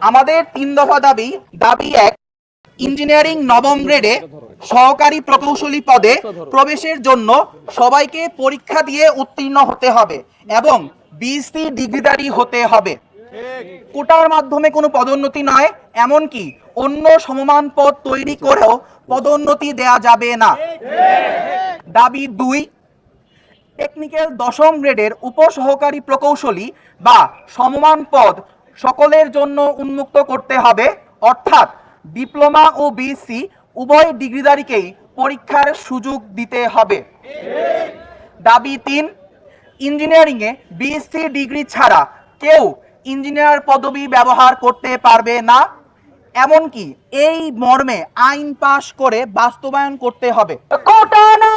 আমাদের 3 দফা দাবি। দাবি 1, ইঞ্জিনিয়ারিং নবম গ্রেডে সহকারী প্রকৌশলী পদে প্রবেশের জন্য সবাইকে পরীক্ষা দিয়ে উত্তীর্ণ হতে হবে এবং বিএসসি ডিগ্রিধারী হতে হবে। কোটার মাধ্যমে কোনো পদোন্নতি নয়, এমনকি অন্য সমমান পদ তৈরি করেও পদোন্নতি দেয়া যাবে না। দাবি 2, টেকনিক্যাল 10ম গ্রেডের উপসহকারী প্রকৌশলী বা সমমান পদ সকলের জন্য উন্মুক্ত করতে হবে, অর্থাৎ ডিপ্লোমা ও বিএসসি উভয় ডিগ্রিধারীকেই পরীক্ষার সুযোগ দিতে হবে। দাবি 3, ইঞ্জিনিয়ারিংয়ে বিএসসি ডিগ্রি ছাড়া কেউ ইঞ্জিনিয়ার পদবি ব্যবহার করতে পারবে না, এমনকি এই মর্মে আইন পাশ করে বাস্তবায়ন করতে হবে। কোটা না